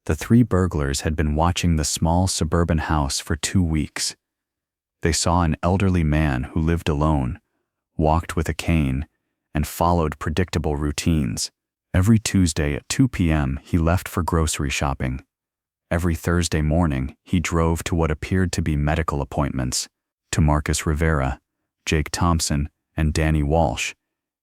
The three burglars had been watching the small suburban house for 2 weeks. They saw an elderly man who lived alone, walked with a cane, and followed predictable routines. Every Tuesday at 2 p.m. he left for grocery shopping. Every Thursday morning he drove to what appeared to be medical appointments, to Marcus Rivera, Jake Thompson, and Danny Walsh.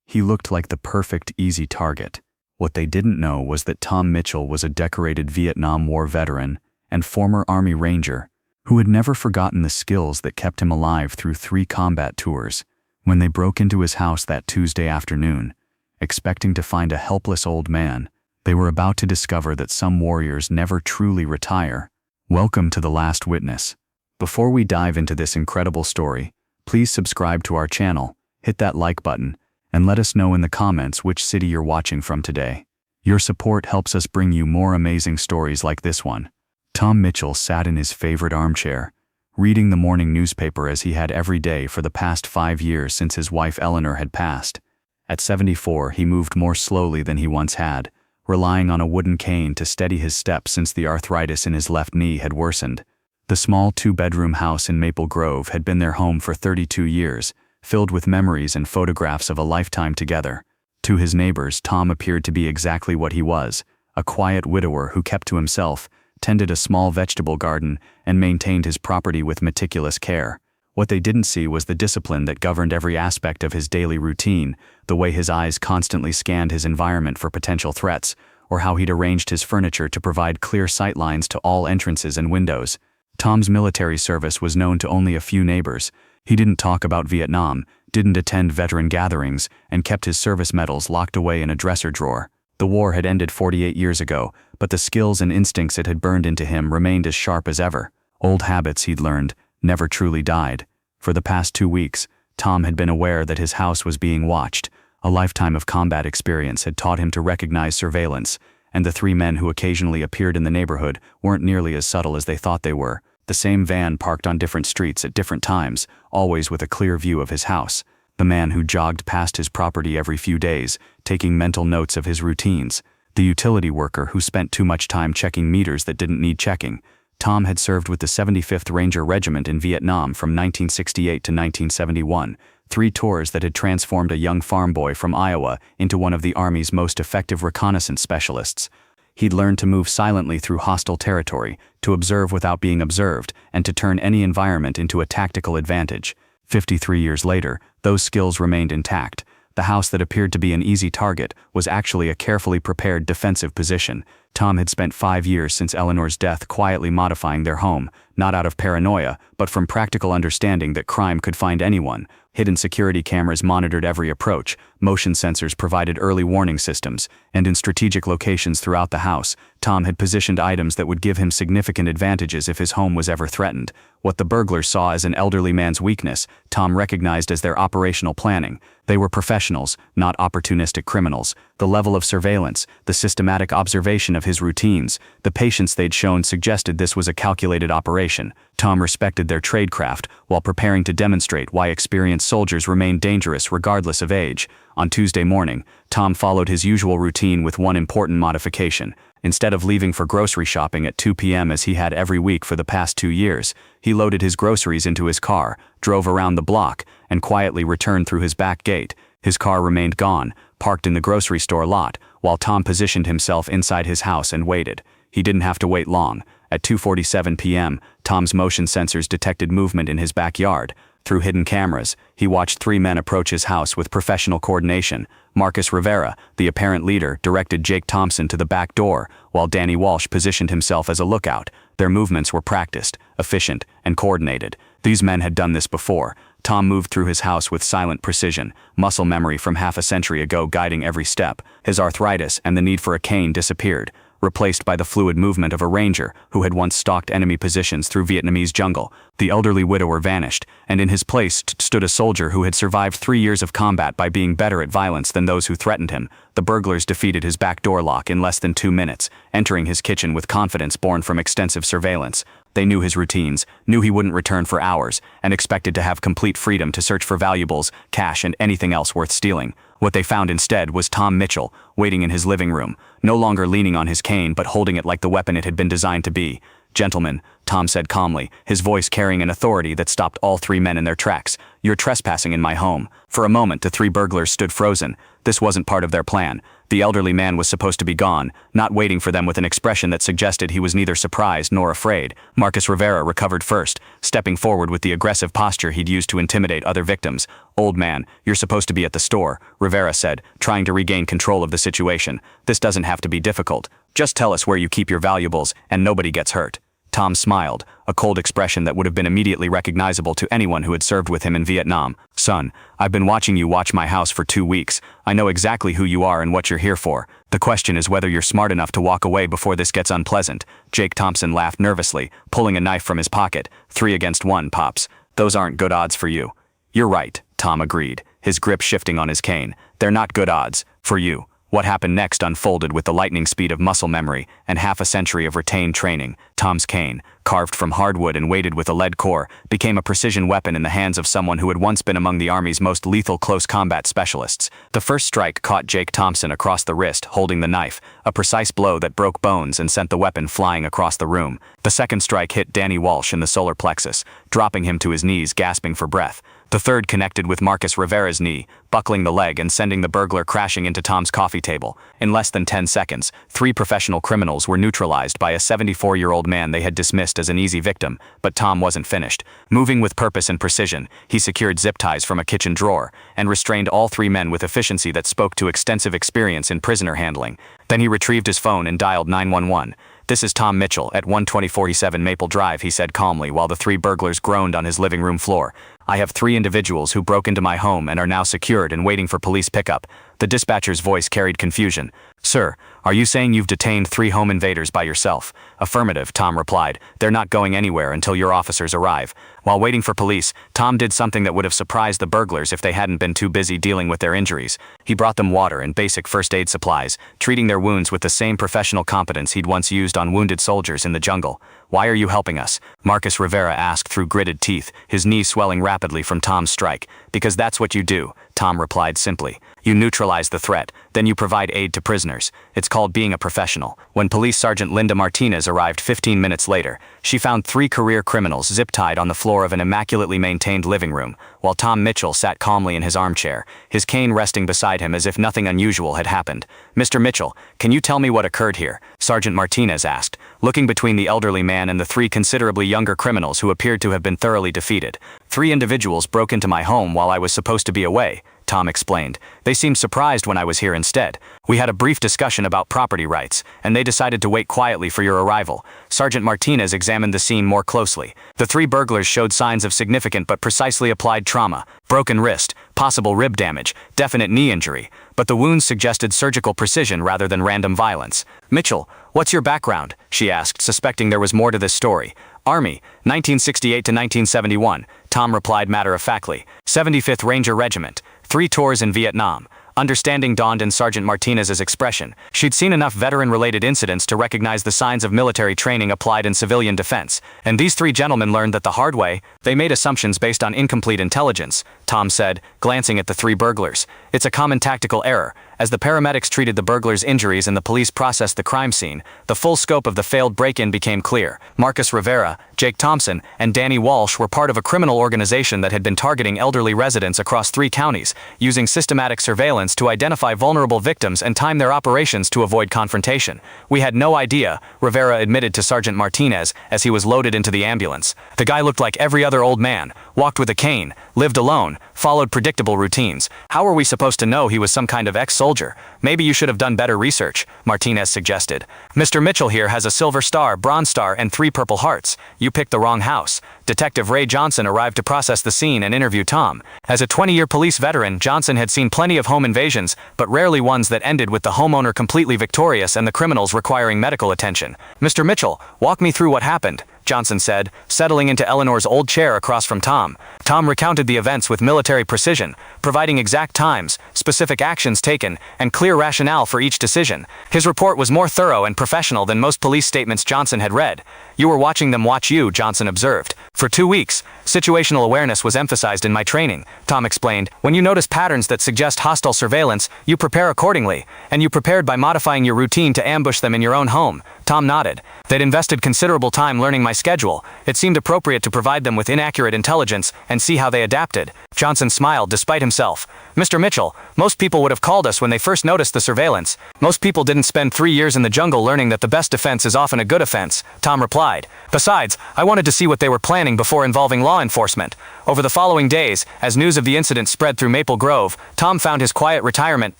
He looked like the perfect, easy target. What they didn't know was that Tom Mitchell was a decorated Vietnam War veteran and former Army Ranger who had never forgotten the skills that kept him alive through 3 combat tours. When they broke into his house that Tuesday afternoon, expecting to find a helpless old man, they were about to discover that some warriors never truly retire. Welcome to The Last Witness. Before we dive into this incredible story, please subscribe to our channel, hit that like button, and let us know in the comments which city you're watching from today. Your support helps us bring you more amazing stories like this one. Tom Mitchell sat in his favorite armchair, reading the morning newspaper as he had every day for the past 5 years since his wife Eleanor had passed. At 74, he moved more slowly than he once had, relying on a wooden cane to steady his steps since the arthritis in his left knee had worsened. The small 2-bedroom house in Maple Grove had been their home for 32 years, filled with memories and photographs of a lifetime together. To his neighbors, Tom appeared to be exactly what he was, a quiet widower who kept to himself, tended a small vegetable garden, and maintained his property with meticulous care. What they didn't see was the discipline that governed every aspect of his daily routine, the way his eyes constantly scanned his environment for potential threats, or how he'd arranged his furniture to provide clear sightlines to all entrances and windows. Tom's military service was known to only a few neighbors. He didn't talk about Vietnam, didn't attend veteran gatherings, and kept his service medals locked away in a dresser drawer. The war had ended 48 years ago, but the skills and instincts it had burned into him remained as sharp as ever. Old habits he'd learned never truly died. For the past 2 weeks, Tom had been aware that his house was being watched. A lifetime of combat experience had taught him to recognize surveillance, and the 3 men who occasionally appeared in the neighborhood weren't nearly as subtle as they thought they were. The same van parked on different streets at different times, always with a clear view of his house. The man who jogged past his property every few days, taking mental notes of his routines. The utility worker who spent too much time checking meters that didn't need checking. Tom had served with the 75th Ranger Regiment in Vietnam from 1968 to 1971, 3 tours that had transformed a young farm boy from Iowa into one of the Army's most effective reconnaissance specialists. He'd learned to move silently through hostile territory, to observe without being observed, and to turn any environment into a tactical advantage. 53 years later, those skills remained intact. The house that appeared to be an easy target was actually a carefully prepared defensive position. Tom had spent 5 years since Eleanor's death quietly modifying their home, not out of paranoia, but from practical understanding that crime could find anyone. Hidden security cameras monitored every approach, motion sensors provided early warning systems, and in strategic locations throughout the house, Tom had positioned items that would give him significant advantages if his home was ever threatened. What the burglars saw as an elderly man's weakness, Tom recognized as their operational planning. They were professionals, not opportunistic criminals. The level of surveillance, the systematic observation of his routines, the patience they'd shown suggested this was a calculated operation. Tom respected their tradecraft while preparing to demonstrate why experienced soldiers remained dangerous regardless of age. On Tuesday morning, Tom followed his usual routine with one important modification. Instead of leaving for grocery shopping at 2 p.m. as he had every week for the past 2 years, he loaded his groceries into his car, drove around the block, and quietly returned through his back gate. His car remained gone, parked in the grocery store lot, while Tom positioned himself inside his house and waited. He didn't have to wait long. At 2:47 p.m., Tom's motion sensors detected movement in his backyard. Through hidden cameras, he watched 3 men approach his house with professional coordination. Marcus Rivera, the apparent leader, directed Jake Thompson to the back door, while Danny Walsh positioned himself as a lookout. Their movements were practiced, efficient, and coordinated. These men had done this before. Tom moved through his house with silent precision, muscle memory from half a century ago guiding every step. His arthritis and the need for a cane disappeared, replaced by the fluid movement of a ranger who had once stalked enemy positions through Vietnamese jungle. The elderly widower vanished, and in his place stood a soldier who had survived 3 years of combat by being better at violence than those who threatened him. The burglars defeated his back door lock in less than 2 minutes, entering his kitchen with confidence born from extensive surveillance. They knew his routines, knew he wouldn't return for hours, and expected to have complete freedom to search for valuables, cash, and anything else worth stealing. What they found instead was Tom Mitchell, waiting in his living room, no longer leaning on his cane but holding it like the weapon it had been designed to be. "Gentlemen," Tom said calmly, his voice carrying an authority that stopped all three men in their tracks, "you're trespassing in my home." For a moment, the three burglars stood frozen. This wasn't part of their plan. The elderly man was supposed to be gone, not waiting for them with an expression that suggested he was neither surprised nor afraid. Marcus Rivera recovered first, stepping forward with the aggressive posture he'd used to intimidate other victims. "Old man, you're supposed to be at the store," Rivera said, trying to regain control of the situation. "This doesn't have to be difficult. Just tell us where you keep your valuables, and nobody gets hurt." Tom smiled, a cold expression that would have been immediately recognizable to anyone who had served with him in Vietnam. "Son, I've been watching you watch my house for 2 weeks. I know exactly who you are and what you're here for. The question is whether you're smart enough to walk away before this gets unpleasant." Jake Thompson laughed nervously, pulling a knife from his pocket. 3 against 1, Pops. Those aren't good odds for you." "You're right," Tom agreed, his grip shifting on his cane. "They're not good odds. For you." What happened next unfolded with the lightning speed of muscle memory and half a century of retained training. Tom's cane, carved from hardwood and weighted with a lead core, became a precision weapon in the hands of someone who had once been among the Army's most lethal close combat specialists. The first strike caught Jake Thompson across the wrist, holding the knife, a precise blow that broke bones and sent the weapon flying across the room. The second strike hit Danny Walsh in the solar plexus, dropping him to his knees, gasping for breath. The third connected with Marcus Rivera's knee, buckling the leg and sending the burglar crashing into Tom's coffee table. In less than 10 seconds, 3 professional criminals were neutralized by a 74-year-old man they had dismissed as an easy victim, but Tom wasn't finished. Moving with purpose and precision, he secured zip ties from a kitchen drawer and restrained all 3 men with efficiency that spoke to extensive experience in prisoner handling. Then he retrieved his phone and dialed 911. "This is Tom Mitchell at 12047 Maple Drive," he said calmly while the 3 burglars groaned on his living room floor. "I have 3 individuals who broke into my home and are now secured and waiting for police pickup." The dispatcher's voice carried confusion. "Sir, are you saying you've detained 3 home invaders by yourself?" "Affirmative," Tom replied. "They're not going anywhere until your officers arrive." While waiting for police, Tom did something that would have surprised the burglars if they hadn't been too busy dealing with their injuries. He brought them water and basic first aid supplies, treating their wounds with the same professional competence he'd once used on wounded soldiers in the jungle. "Why are you helping us?" Marcus Rivera asked through gritted teeth, his knees swelling rapidly from Tom's strike. "Because that's what you do," Tom replied simply. "You neutralize the threat, then you provide aid to prisoners. It's called being a professional." When Police Sergeant Linda Martinez arrived 15 minutes later, she found 3 career criminals zip-tied on the floor of an immaculately maintained living room, while Tom Mitchell sat calmly in his armchair, his cane resting beside him as if nothing unusual had happened. "Mr. Mitchell, can you tell me what occurred here?" Sergeant Martinez asked, looking between the elderly man and the 3 considerably younger criminals who appeared to have been thoroughly defeated. "3 individuals broke into my home while I was supposed to be away," Tom explained. "They seemed surprised when I was here instead. We had a brief discussion about property rights, and they decided to wait quietly for your arrival." Sergeant Martinez examined the scene more closely. The 3 burglars showed signs of significant but precisely applied trauma: broken wrist, possible rib damage, definite knee injury, but the wounds suggested surgical precision rather than random violence. "Mitchell, what's your background?" she asked, suspecting there was more to this story. "Army, 1968 to 1971, Tom replied matter-of-factly. 75th Ranger Regiment, 3 tours in Vietnam. Understanding dawned in Sergeant Martinez's expression. She'd seen enough veteran-related incidents to recognize the signs of military training applied in civilian defense. "And these 3 gentlemen learned that the hard way. They made assumptions based on incomplete intelligence," Tom said, glancing at the 3 burglars. "It's a common tactical error. As the paramedics treated the burglars' injuries and the police processed the crime scene, the full scope of the failed break-in became clear. Marcus Rivera, Jake Thompson, and Danny Walsh were part of a criminal organization that had been targeting elderly residents across 3 counties, using systematic surveillance to identify vulnerable victims and time their operations to avoid confrontation. We had no idea," Rivera admitted to Sergeant Martinez as he was loaded into the ambulance. "The guy looked like every other old man, walked with a cane, lived alone, followed predictable routines. How were we supposed to know he was some kind of ex-soldier? Maybe you should have done better research," Martinez suggested. "Mr. Mitchell here has a Silver Star, Bronze Star, and 3 Purple Hearts. You picked the wrong house." Detective Ray Johnson arrived to process the scene and interview Tom. As a 20-year police veteran, Johnson had seen plenty of home invasions, but rarely ones that ended with the homeowner completely victorious and the criminals requiring medical attention. "Mr. Mitchell, walk me through what happened," Johnson said, settling into Eleanor's old chair across from Tom. Tom recounted the events with military precision, providing exact times, specific actions taken, and clear rationale for each decision. His report was more thorough and professional than most police statements Johnson had read. You were watching them watch you, Johnson observed. For 2 weeks, situational awareness was emphasized in my training, Tom explained. When you notice patterns that suggest hostile surveillance, you prepare accordingly, and you prepared by modifying your routine to ambush them in your own home. Tom nodded. They'd invested considerable time learning my schedule. It seemed appropriate to provide them with inaccurate intelligence and see how they adapted. Johnson smiled despite himself. Mr. Mitchell, most people would have called us when they first noticed the surveillance. Most people didn't spend 3 years in the jungle learning that the best defense is often a good offense, Tom replied. Besides, I wanted to see what they were planning before involving law enforcement. Over the following days, as news of the incident spread through Maple Grove, Tom found his quiet retirement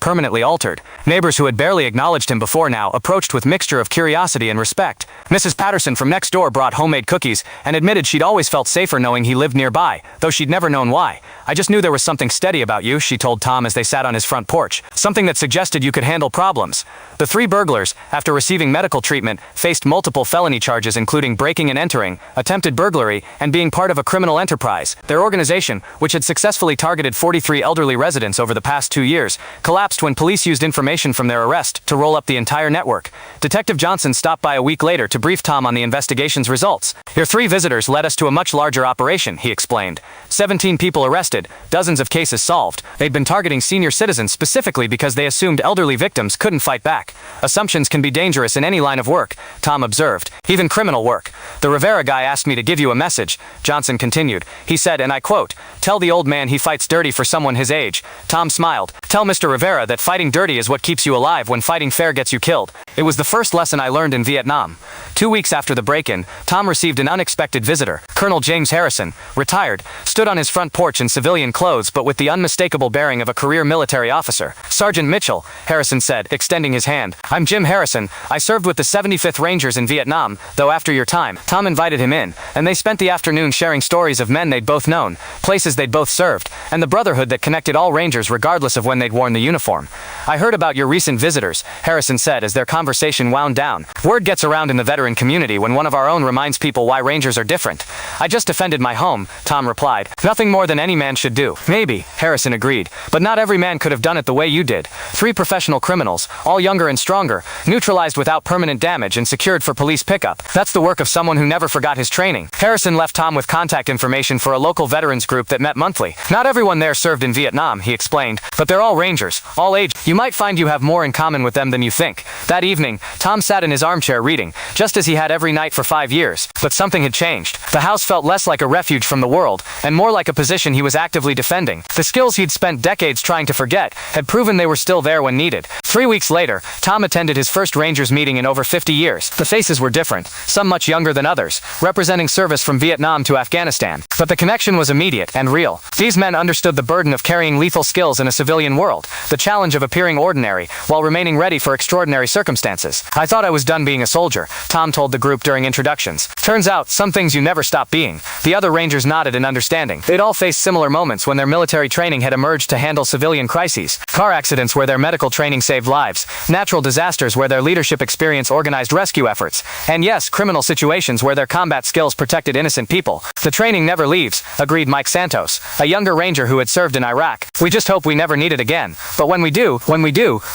permanently altered. Neighbors who had barely acknowledged him before now approached with mixture of curiosity and respect. Mrs. Patterson from next door brought homemade cookies and admitted she'd always felt safer knowing he lived nearby, though she'd never known why. I just knew there was something steady about you, she told Tom as they sat on his front porch. Something that suggested you could handle problems. The 3 burglars, after receiving medical treatment, faced multiple felony charges including breaking and entering, attempted burglary, and being part of a criminal enterprise. Their organization, which had successfully targeted 43 elderly residents over the past 2 years, collapsed when police used information from their arrest to roll up the entire network. Detective Johnson stopped by a week later to brief Tom on the investigation's results. Your 3 visitors led us to a much larger operation, he explained. 17 people arrested, dozens of cases solved. They'd been targeting senior citizens specifically because they assumed elderly victims couldn't fight back. Assumptions can be dangerous in any line of work, Tom observed, even criminal work. The Rivera guy asked me to give you a message, Johnson continued. He said, and I quote, "Tell the old man he fights dirty for someone his age." Tom smiled. Tell Mr. Rivera that fighting dirty is what keeps you alive when fighting fair gets you killed. It was the first lesson I learned in Vietnam. 2 weeks after the break-in, Tom received an unexpected visitor. Colonel James Harrison, retired, stood on his front porch in civilian clothes but with the unmistakable bearing of a career military officer. "Sergeant Mitchell," Harrison said, extending his hand. "I'm Jim Harrison. I served with the 75th Rangers in Vietnam, though after your time." Tom invited him in, and they spent the afternoon sharing stories of men they'd both known, places they'd both served, and the brotherhood that connected all Rangers regardless of when they'd worn the uniform. "I heard about your recent visitors," Harrison said as their conversation wound down. "Word gets around in the veteran community when one of our own reminds people why Rangers are different." "I just defended my home," Tom replied. "Nothing more than any man should do." "Maybe," Harrison agreed, "but not every man could have done it the way you did. 3 professional criminals, all younger and stronger, neutralized without permanent damage and secured for police pickup. That's the work of someone who never forgot his training." Harrison left Tom with contact information for a local veterans group that met monthly. "Not everyone there served in Vietnam," he explained, "but they're all Rangers, all age. You might find you have more in common with them than you think." That evening, Tom sat in his armchair reading, just as he had every night for 5 years. But something had changed. The house felt less like a refuge from the world, and more like a position he was actively defending. The skills he'd spent decades trying to forget had proven they were still there when needed. 3 weeks later, Tom attended his first Rangers meeting in over 50 years. The faces were different, some much younger than others, representing service from Vietnam to Afghanistan. But the connection was immediate and real. These men understood the burden of carrying lethal skills in a civilian world, the challenge of appearing ordinary while remaining ready for extraordinary circumstances. "I thought I was done being a soldier," Tom told the group during introductions. "Turns out, some things you never stop being." The other Rangers nodded in understanding. They'd all faced similar moments when their military training had emerged to handle civilian crises. Car accidents where their medical training saved lives, natural disasters where their leadership experience organized rescue efforts, and yes, criminal situations where their combat skills protected innocent people. "The training never leaves," agreed Mike Santos, a younger Ranger who had served in Iraq. "We just hope we never need it again. But when we do,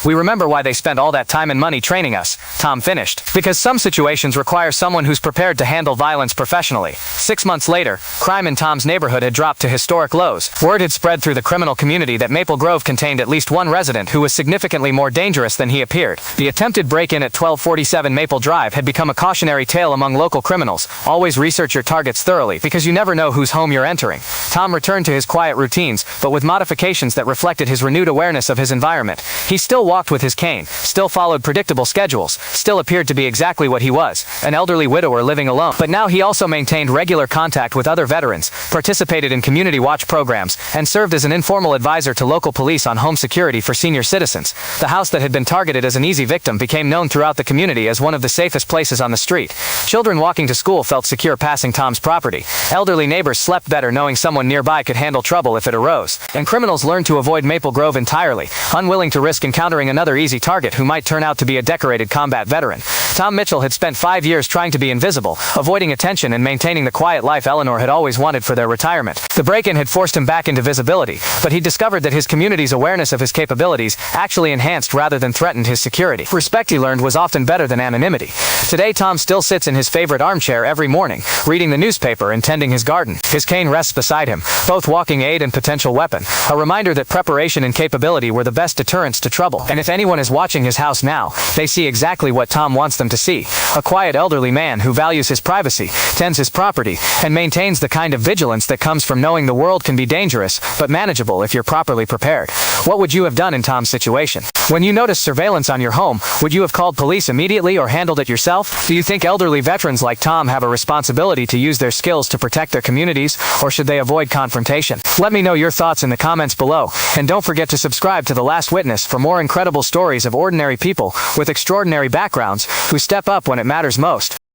we remember why they spent all that time and money training us," Tom finished. "Because some situations require someone who's prepared to handle violence professionally." 6 months later, crime in Tom's neighborhood had dropped to historic lows. Word had spread through the criminal community that Maple Grove contained at least one resident who was significantly more dangerous than he appeared. The attempted break-in at 1247 Maple Drive had become a cautionary tale among local criminals. Always research your targets thoroughly because you never know whose home you're entering. Tom returned to his quiet routines, but with modifications that reflected his renewed awareness of his environment. He still walked with his cane, still followed predictable schedules, still appeared to be exactly what he was, an elderly widower living alone. But now he also maintained regular contact with other veterans, participated in community watch programs, and served as an informal advisor to local police on home security for senior citizens. The house that had been targeted as an easy victim became known throughout the community as one of the safest places on the street. Children walking to school felt secure passing Tom's property. Elderly neighbors slept better knowing someone nearby could handle trouble if it arose. And criminals learned to avoid Maple Grove entirely, unwilling to risk encountering another easy target who might turn out to be a decorated combat veteran. Tom Mitchell had spent spent 5 years trying to be invisible, avoiding attention and maintaining the quiet life Eleanor had always wanted for their retirement. The break-in had forced him back into visibility, but he discovered that his community's awareness of his capabilities actually enhanced rather than threatened his security. Respect, he learned, was often better than anonymity. Today, Tom still sits in his favorite armchair every morning, reading the newspaper and tending his garden. His cane rests beside him, both walking aid and potential weapon, a reminder that preparation and capability were the best deterrents to trouble. And if anyone is watching his house now, they see exactly what Tom wants them to see: a quiet elderly man who values his privacy, tends his property, and maintains the kind of vigilance that comes from knowing the world can be dangerous, but manageable if you're properly prepared. What would you have done in Tom's situation? When you noticed surveillance on your home, would you have called police immediately or handled it yourself? Do you think elderly veterans like Tom have a responsibility to use their skills to protect their communities, or should they avoid confrontation? Let me know your thoughts in the comments below, and don't forget to subscribe to The Last Witness for more incredible stories of ordinary people with extraordinary backgrounds who step up when it matters most.